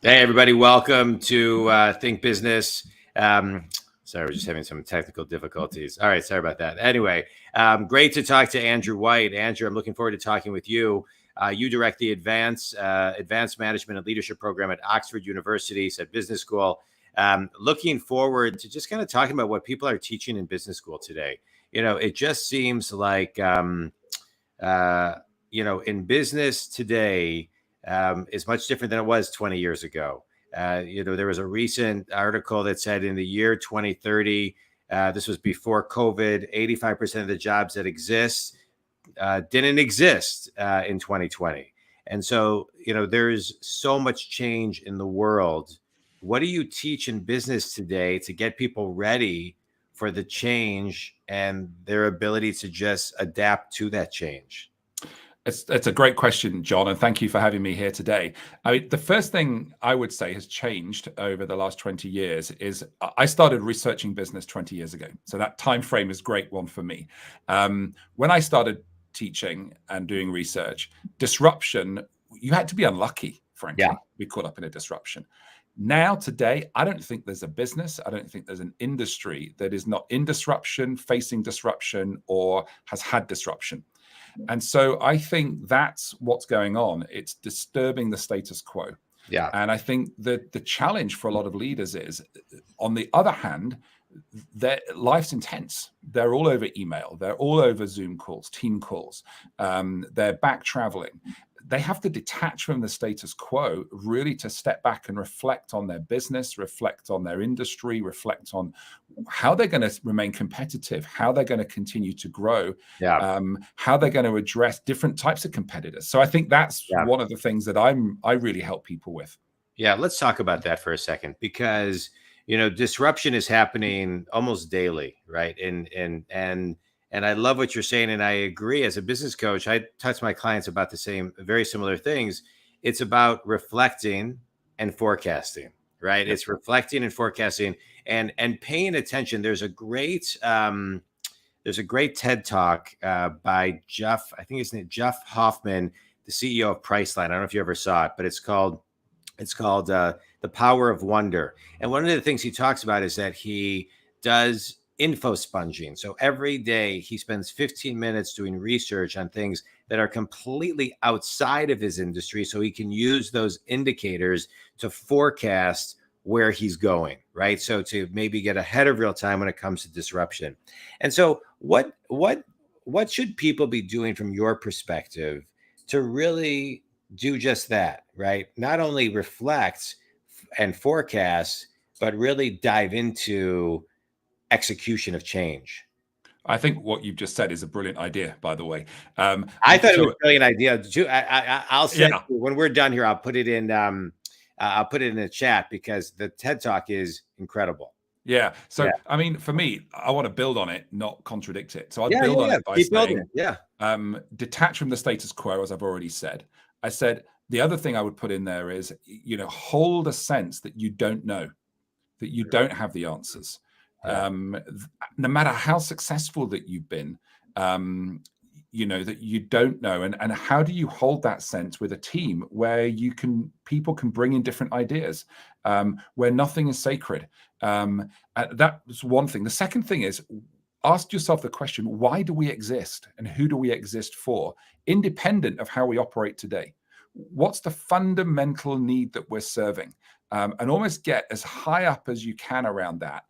Hey, everybody. Welcome to Think Business. Sorry, we're just having some technical difficulties. All right. Sorry about that. Anyway, great to talk to Andrew White. Andrew, I'm looking forward to talking with you. You direct the Advanced Management and Leadership Program at Oxford University, said Business School. Looking forward to just kind of talking about what people are teaching in business school today. It just seems like, in business today, is much different than it was 20 years ago. There was a recent article that said in the year 2030, this was before COVID, 85% of the jobs that exist didn't exist in 2020. And so, there's so much change in the world. What do you teach in business today to get people ready for the change and their ability to just adapt to that change? It's a great question, John, and thank you for having me here today. I mean, the first thing I would say has changed over the last 20 years is I started researching business 20 years ago. So that time frame is a great one for me. When I started teaching and doing research, disruption, you had to be unlucky, frankly, Yeah. be caught up in a disruption. Now, today, I don't think there's a business, I don't think there's an industry that is not in disruption, facing disruption, or has had disruption. And so I think that's what's going on. It's disturbing the status quo. Yeah. And I think that the challenge for a lot of leaders is, on the other hand, their life's intense. They're all over email. They're all over Zoom calls, team calls. They're back traveling. They have to detach from the status quo, really, to step back and reflect on their business, reflect on their industry, reflect on how they're going to remain competitive, how they're going to continue to grow, how they're going to address different types of competitors. So I think that's one of the things that I really help people with. Yeah, let's talk about that for a second, because disruption is happening almost daily, right? And I love what you're saying, and I agree. As a business coach, I touch my clients about very similar things. It's about reflecting and forecasting, right? Yep. It's reflecting and forecasting and paying attention. There's a great TED talk by Jeff, I think his name, Jeff Hoffman, the CEO of Priceline. I don't know if you ever saw it, but it's called The Power of Wonder. And one of the things he talks about is that he does info sponging. So every day he spends 15 minutes doing research on things that are completely outside of his industry, so he can use those indicators to forecast where he's going, right? So to maybe get ahead of real time when it comes to disruption. And so what should people be doing from your perspective to really do just that, right? Not only reflect and forecast, but really dive into execution of change? I think what you've just said is a brilliant idea, by the way. I thought it was a brilliant idea. I'll send you, when we're done here, I'll put it in the chat, because the TED Talk is incredible. Yeah. So, I mean, for me, I want to build on it, not contradict it. So I'll build on it by saying, detach from the status quo, as I've already said. I said, the other thing I would put in there is, hold a sense that you don't know, that you don't have the answers. No matter how successful that you've been, that you don't know. And how do you hold that sense with a team where people can bring in different ideas, where nothing is sacred? That's one thing. The second thing is, ask yourself the question, why do we exist, and who do we exist for, independent of how we operate today? What's the fundamental need that we're serving? And almost get as high up as you can around that.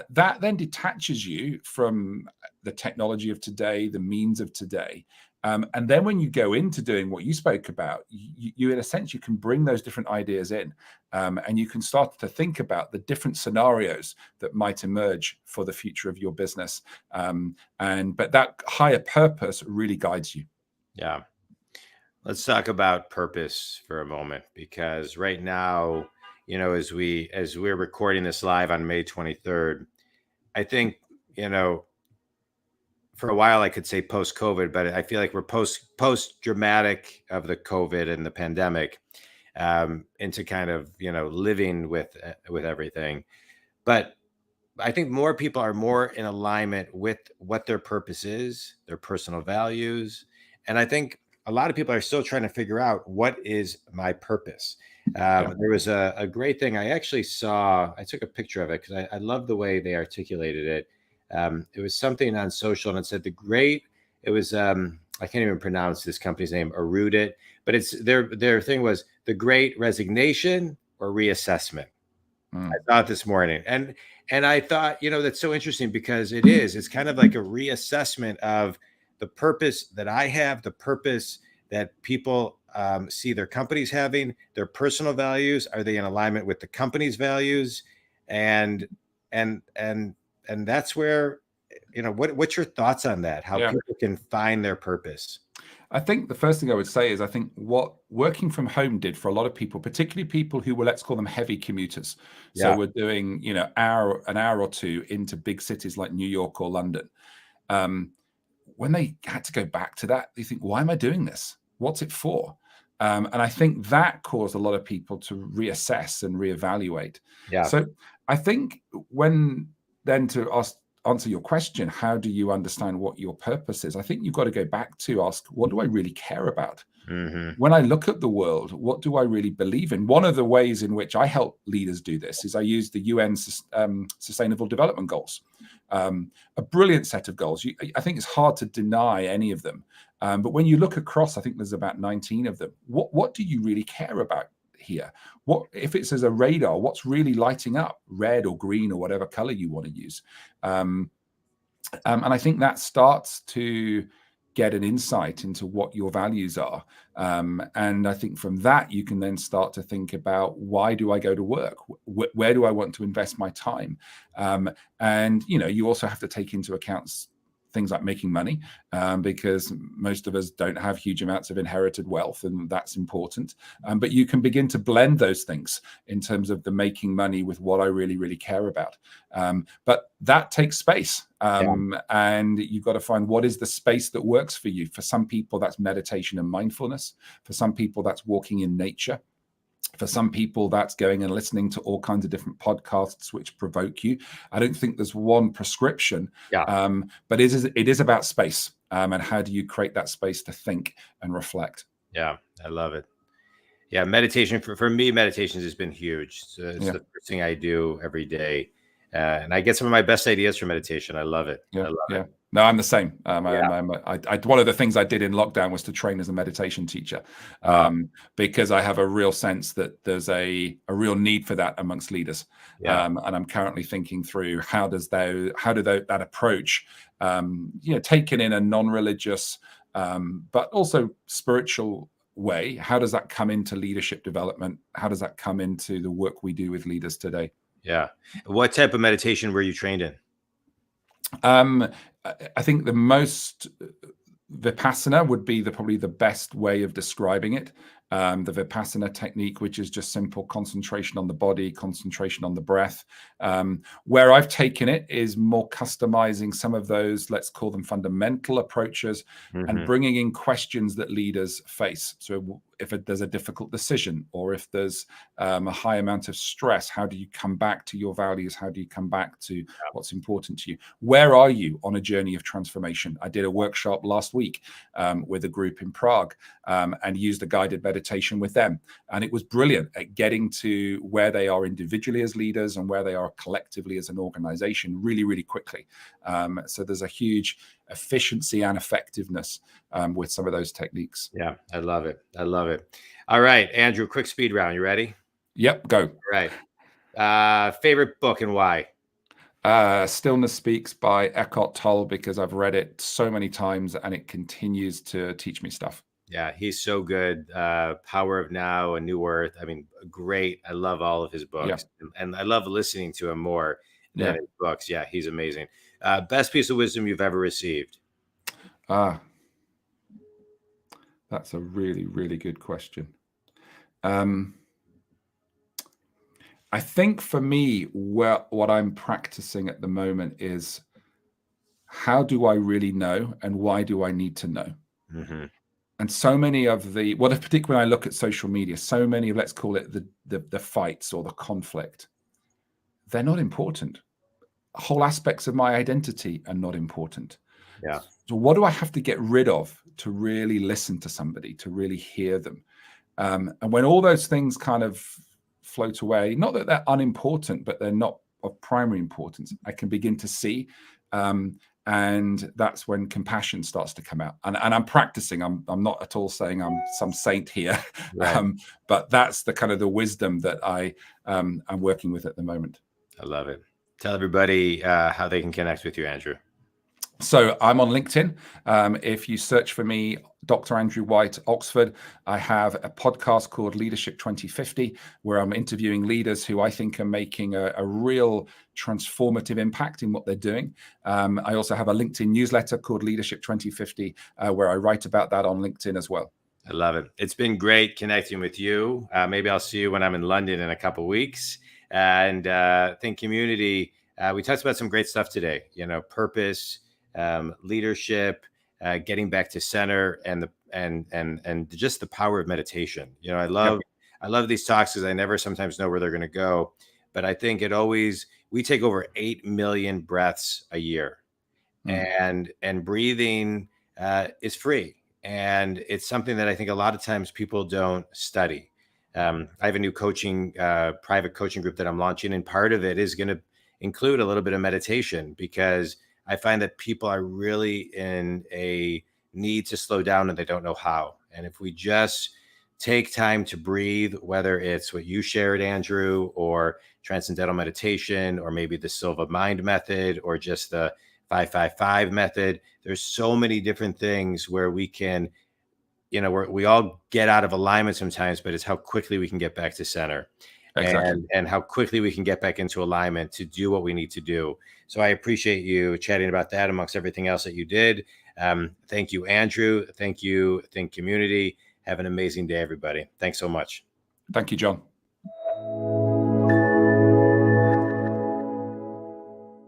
That then detaches you from the technology of today, the means of today. And then when you go into doing what you spoke about, you in a sense, you can bring those different ideas in, and you can start to think about the different scenarios that might emerge for the future of your business. But that higher purpose really guides you. Yeah. Let's talk about purpose for a moment, because right now, as we're recording this live on May 23rd, I think, for a while I could say post-COVID, but I feel like we're post-dramatic of the COVID and the pandemic, into kind of, living with everything. But I think more people are more in alignment with what their purpose is, their personal values. And I think a lot of people are still trying to figure out what is my purpose. There was a great thing I actually saw. I took a picture of it because I love the way they articulated it. It was something on social, and it said it was I can't even pronounce this company's name, Erudit, but it's their thing was the great resignation or reassessment. I thought this morning, and I thought, that's so interesting because it's kind of like a reassessment of the purpose that I have, the purpose that people see their companies having, their personal values. Are they in alignment with the company's values? And that's where, what's your thoughts on that? How people can find their purpose? I think the first thing I would say is I think what working from home did for a lot of people, particularly people who were, let's call them heavy commuters. So we're doing, an hour or two into big cities like New York or London. When they had to go back to that, they think, why am I doing this? What's it for? And I think that caused a lot of people to reassess and reevaluate. Yeah. So I think to answer your question, how do you understand what your purpose is? I think you've got to go back to ask, what do I really care about? Mm-hmm. When I look at the world, what do I really believe in? One of the ways in which I help leaders do this is I use the UN Sustainable Development Goals, a brilliant set of goals. I think it's hard to deny any of them. But when you look across, I think there's about 19 of them. What do you really care about here? What if it's as a radar, what's really lighting up, red or green or whatever color you want to use? And I think that starts to get an insight into what your values are. And I think from that, you can then start to think about, why do I go to work? Where do I want to invest my time? And, you also have to take into account things like making money, because most of us don't have huge amounts of inherited wealth, and that's important. But you can begin to blend those things in terms of the making money with what I really, really care about. But that takes space. And you've got to find what is the space that works for you. For some people, that's meditation and mindfulness. For some people, that's walking in nature. For some people, that's going and listening to all kinds of different podcasts which provoke you. I don't think there's one prescription, but it is about space, and how do you create that space to think and reflect? Yeah, I love it. Yeah, meditation for me, meditation has been huge. So it's the first thing I do every day, and I get some of my best ideas from meditation. I love it. I love it. No, I'm the same. One of the things I did in lockdown was to train as a meditation teacher, because I have a real sense that there's a real need for that amongst leaders. And I'm currently thinking through how do that approach, taken in a non-religious, but also spiritual way, how does that come into leadership development? How does that come into the work we do with leaders today? Yeah. What type of meditation were you trained in? I think the most Vipassana would be probably the best way of describing it. The Vipassana technique, which is just simple concentration on the body, concentration on the breath. Where I've taken it is more customizing some of those, let's call them fundamental approaches, and bringing in questions that leaders face. So if there's a difficult decision, or if there's a high amount of stress, how do you come back to your values? How do you come back to what's important to you? Where are you on a journey of transformation? I did a workshop last week with a group in Prague, and used a guided meditation with them. And it was brilliant at getting to where they are individually as leaders and where they are collectively as an organization really, really quickly. So there's a huge efficiency and effectiveness with some of those techniques. Yeah, I love it. I love it. All right, Andrew, quick speed round. You ready? Yep, go. All right. Favorite book and why? Stillness Speaks by Eckhart Tolle, because I've read it so many times and it continues to teach me stuff. Yeah, he's so good. Power of Now, A New Earth. I mean, great. I love all of his books, and I love listening to him more than his books. Yeah, he's amazing. Best piece of wisdom you've ever received? That's a really, really good question. I think for me, what I'm practicing at the moment is, how do I really know, and why do I need to know? And so many of particularly when I look at social media, so many of, let's call it the fights or the conflict, they're not important. Whole aspects of my identity are not important. Yeah. So what do I have to get rid of to really listen to somebody, to really hear them? And when all those things kind of float away, not that they're unimportant, but they're not of primary importance, I can begin to see. And that's when compassion starts to come out. And I'm practicing. I'm not at all saying I'm some saint here, right. But that's the kind of the wisdom that I'm working with at the moment. I love it. Tell everybody how they can connect with you, Andrew. So I'm on LinkedIn. If you search for me, Dr. Andrew White, Oxford, I have a podcast called Leadership 2050, where I'm interviewing leaders who I think are making a real transformative impact in what they're doing. I also have a LinkedIn newsletter called Leadership 2050, where I write about that on LinkedIn as well. I love it. It's been great connecting with you. Maybe I'll see you when I'm in London in a couple of weeks. And Think Community, we talked about some great stuff today, purpose, leadership, getting back to center, and just the power of meditation. I love these talks because I never sometimes know where they're going to go, but I think we take over 8 million breaths a year, and breathing is free, and it's something that I think a lot of times people don't study. I have a new private coaching group that I'm launching, and part of it is going to include a little bit of meditation, because I find that people are really in a need to slow down and they don't know how. And if we just take time to breathe, whether it's what you shared, Andrew, or transcendental meditation, or maybe the Silva Mind method, or just the 5-5-5 method, there's so many different things where we can, we all get out of alignment sometimes, but it's how quickly we can get back to center. Exactly. And how quickly we can get back into alignment to do what we need to do. So I appreciate you chatting about that amongst everything else that you did. Thank you, Andrew. Thank you, Think Community. Have an amazing day, everybody. Thanks so much. Thank you, John.